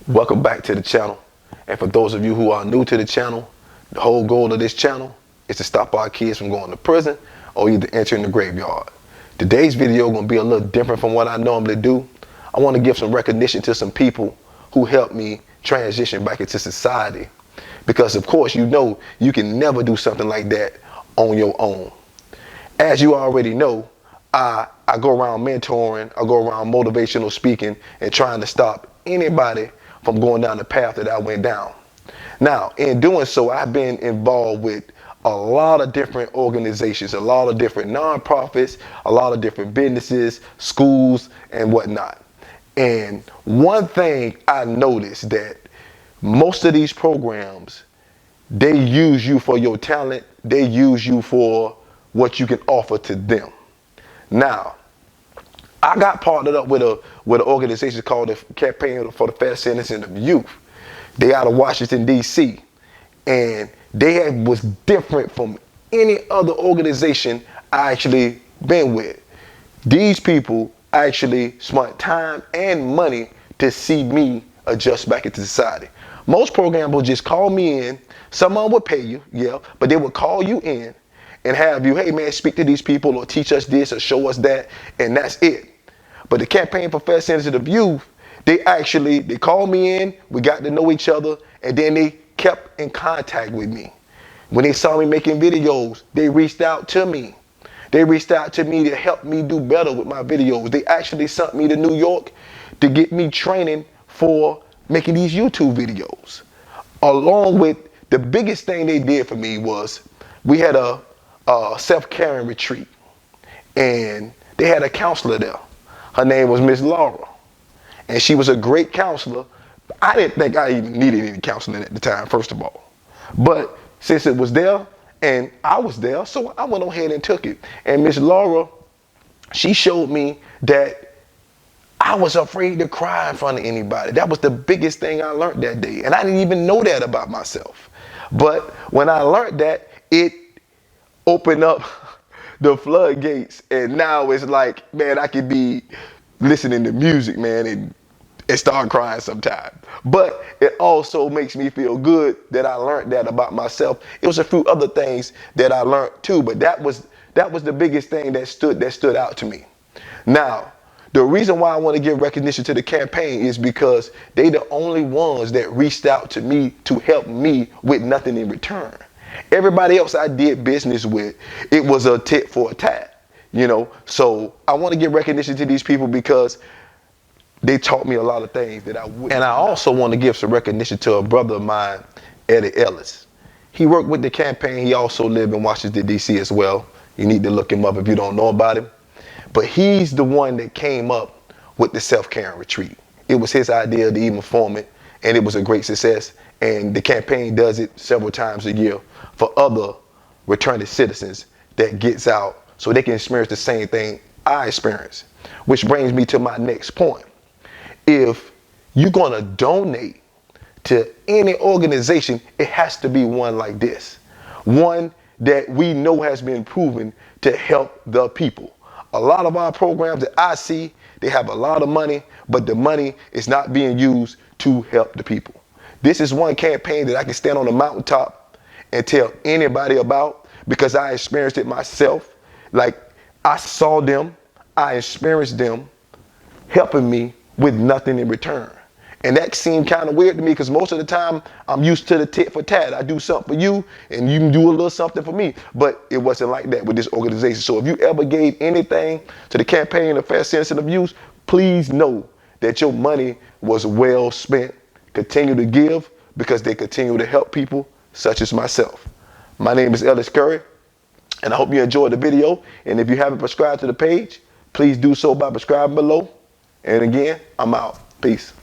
Welcome back to the channel. And for those of you who are new to the channel, the whole goal of this channel is to stop our kids from going to prison or either entering the graveyard. Today's video is going to be a little different from what I normally do. I want to give some recognition to some people who helped me transition back into society. Because of course, you know, you can never do something like that on your own. As you already know, I go around mentoring, I go around motivational speaking and trying to stop anybody from going down the path that I went down. Now, in doing so, I've been involved with a lot of different organizations, a lot of different nonprofits, a lot of different businesses, schools, and whatnot. And one thing I noticed that most of these programs, they use you for your talent, they use you for what you can offer to them. Now, I got partnered up with an organization called the Campaign for the Fair Sentencing of Youth. They out of Washington, D.C. And they was different from any other organization I actually been with. These people actually spent time and money to see me adjust back into society. Most programs will just call me in. Someone would pay you, yeah, but they would call you in and have you, hey man, speak to these people or teach us this or show us that, and that's it. But the Campaign for Fair Sentencing of Youth, they called me in, we got to know each other, and then they kept in contact with me. When they saw me making videos, they reached out to me. They reached out to me to help me do better with my videos. They actually sent me to New York to get me training for making these YouTube videos. Along with the biggest thing they did for me was we had a self-caring retreat, and they had a counselor there. Her name was Miss Laura, and she was a great counselor. I didn't think I even needed any counseling at the time, first of all. But since it was there and I was there, so I went ahead and took it. And Miss Laura, she showed me that I was afraid to cry in front of anybody. That was the biggest thing I learned that day. And I didn't even know that about myself. But when I learned that, it opened up the floodgates, and now it's like, man, I could be listening to music, man, and start crying sometimes. But it also makes me feel good that I learned that about myself. It was a few other things that I learned too, but that was the biggest thing that stood out to me. Now, the reason why I want to give recognition to the campaign is because they the only ones that reached out to me to help me with nothing in return. Everybody else I did business with, it was a tit for a tat, you know. So I want to give recognition to these people because they taught me a lot of things that I wouldn't. And I also want to give some recognition to a brother of mine, Eddie Ellis. He worked with the campaign. He also lived in Washington, D.C. as well. You need to look him up if you don't know about him. But he's the one that came up with the self-caring retreat. It was his idea to even form it, and it was a great success. And the campaign does it several times a year for other returning citizens that gets out so they can experience the same thing I experienced. Which brings me to my next point. If you're gonna donate to any organization, it has to be one like this. One that we know has been proven to help the people. A lot of our programs that I see, they have a lot of money, but the money is not being used to help the people. This is one campaign that I can stand on the mountaintop and tell anybody about because I experienced it myself. Like, I saw them, I experienced them helping me with nothing in return. And that seemed kind of weird to me because most of the time I'm used to the tit for tat. I do something for you and you do a little something for me. But it wasn't like that with this organization. So if you ever gave anything to the Campaign of Fair Sentencing of Youth, please know that your money was well spent. Continue to give because they continue to help people such as myself. My name is Ellis Curry, and I hope you enjoyed the video. And if you haven't subscribed to the page, please do so by subscribing below. And again, I'm out. Peace.